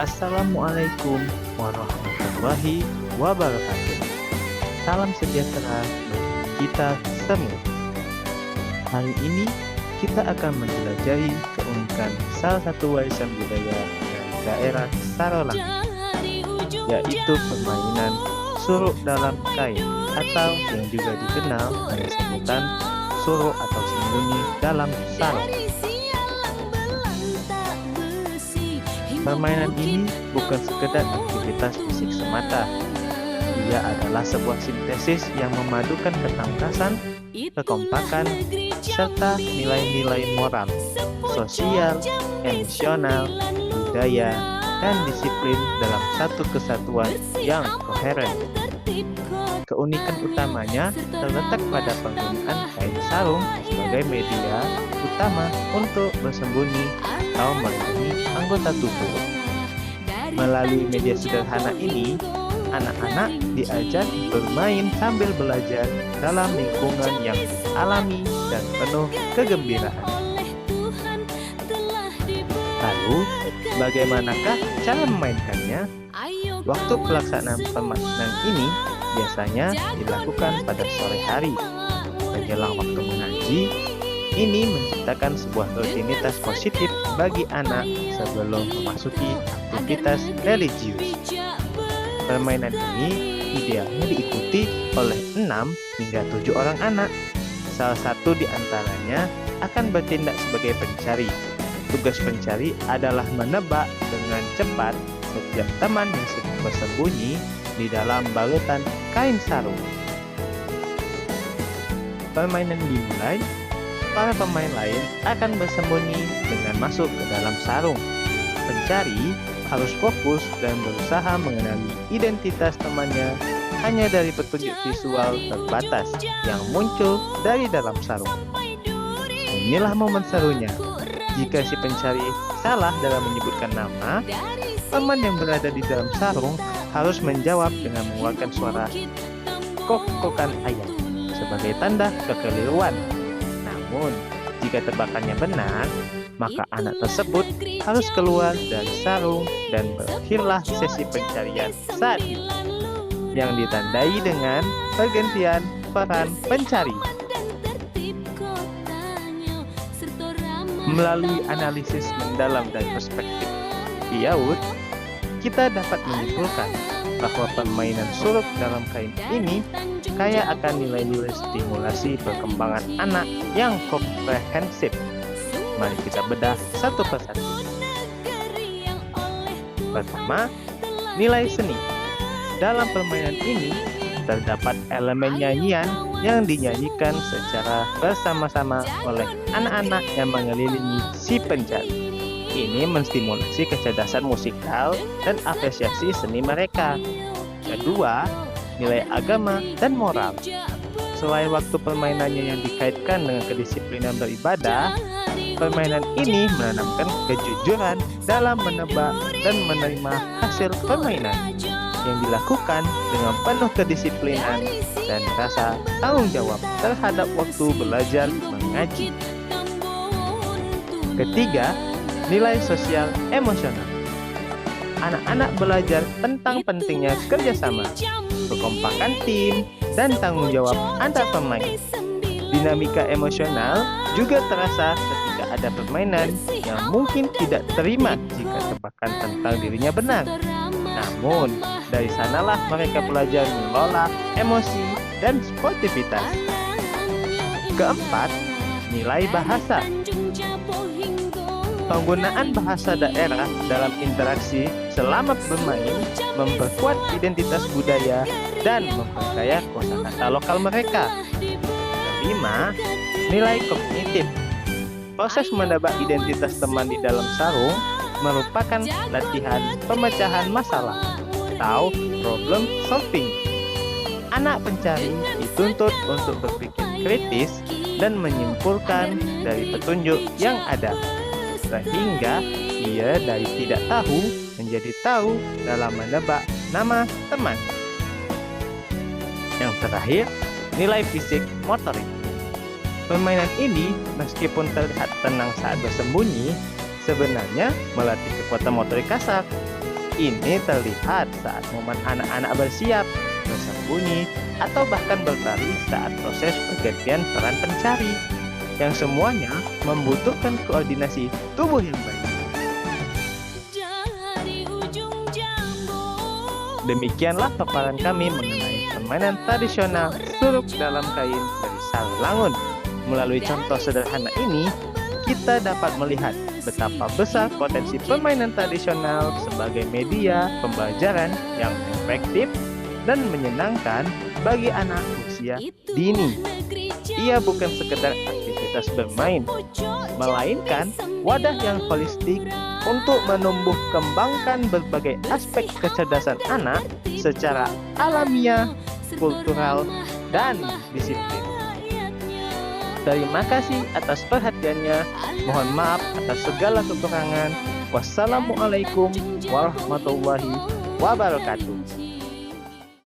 Assalamualaikum warahmatullahi wabarakatuh. Salam sejahtera bagi kita semua. Hari ini kita akan menjelajahi keunikan salah satu warisan budaya dari daerah Sarolangi, yaitu permainan suruk dalam kain atau yang juga dikenal dengan sebutan suruk atau sembunyi dalam sarung. Permainan ini bukan sekedar aktivitas fisik semata. Ia adalah sebuah sintesis yang memadukan ketangkasan, kekompakan, serta nilai-nilai moral, sosial, emosional, budaya, dan disiplin dalam satu kesatuan yang koheren. Keunikan utamanya terletak pada penggunaan kain sarung sebagai media utama untuk bersembunyi atau melindungi anggota tubuh. Melalui media sederhana ini, anak-anak diajak bermain sambil belajar dalam lingkungan yang alami dan penuh kegembiraan. Lalu, bagaimanakah cara memainkannya? Waktu pelaksanaan permainan ini biasanya dilakukan pada sore hari menjelang waktu mengaji. Ini menciptakan sebuah rutinitas positif bagi anak sebelum memasuki aktivitas religius. Permainan ini idealnya diikuti oleh 6 hingga 7 orang anak. Salah satu di antaranya akan bertindak sebagai pencari. Tugas pencari adalah menebak dengan cepat setiap teman yang sedang bersembunyi di dalam balutan kain sarung. Permainan dimulai. Para pemain lain akan bersembunyi dengan masuk ke dalam sarung. Pencari harus fokus dan berusaha mengenali identitas temannya hanya dari petunjuk visual terbatas yang muncul dari dalam sarung. Inilah momen serunya. Jika si pencari salah dalam menyebutkan nama, teman yang berada di dalam sarung harus menjawab dengan mengeluarkan suara kok-kokan ayam sebagai tanda kekeliruan. Namun, jika tebakannya benar, maka anak tersebut harus keluar dari sarung dan berakhirlah sesi pencarian saat itu, yang ditandai dengan pergantian peran pencari. Melalui analisis mendalam dari perspektif Piaud, kita dapat menyimpulkan bahwa permainan suruk dalam kain ini kaya akan nilai-nilai stimulasi perkembangan anak yang komprehensif. Mari kita bedah satu persatu. Pertama, nilai seni. Dalam permainan ini terdapat elemen nyanyian yang dinyanyikan secara bersama-sama oleh anak-anak yang mengelilingi si pencari. Ini menstimulasi kecerdasan musikal dan apresiasi seni mereka. Kedua, nilai agama dan moral. Selain waktu permainannya yang dikaitkan dengan kedisiplinan beribadah, permainan ini menanamkan kejujuran dalam menebak dan menerima hasil permainan yang dilakukan dengan penuh kedisiplinan dan rasa tanggung jawab terhadap waktu belajar mengaji. Ketiga, nilai sosial emosional. Anak-anak belajar tentang pentingnya kerjasama, kekompakan tim, dan tanggung jawab antar pemain. Dinamika emosional juga terasa ketika ada permainan yang mungkin tidak terima jika tebakan tentang dirinya benar. Namun, dari sanalah mereka belajar mengelola emosi dan sportivitas. Keempat, nilai bahasa. Penggunaan bahasa daerah dalam interaksi selama bermain memperkuat identitas budaya dan memperkaya kosakata lokal mereka. Kelima, nilai kognitif. Proses menebak identitas teman di dalam sarung merupakan latihan pemecahan masalah atau problem solving. Anak pencari dituntut untuk berpikir kritis dan menyimpulkan dari petunjuk yang ada, sehingga ia dari tidak tahu menjadi tahu dalam menebak nama teman. Yang terakhir, nilai fisik motorik. Permainan ini meskipun terlihat tenang saat bersembunyi, sebenarnya melatih kekuatan motorik kasar. Ini terlihat saat momen anak-anak bersiap, bersembunyi, atau bahkan berlari saat proses pergantian peran pencari, yang semuanya membutuhkan koordinasi tubuh yang baik. Demikianlah paparan kami mengenai permainan tradisional surup dalam kain dari Salangun. Melalui contoh sederhana ini, kita dapat melihat betapa besar potensi permainan tradisional sebagai media pembelajaran yang efektif dan menyenangkan bagi anak usia dini. Ia bukan sekedar aktivitas bermain, melainkan wadah yang holistik untuk menumbuh kembangkan berbagai aspek kecerdasan anak secara alamiah, kultural, dan disiplin. Terima kasih atas perhatiannya. Mohon maaf atas segala kekurangan. Wassalamualaikum warahmatullahi wabarakatuh.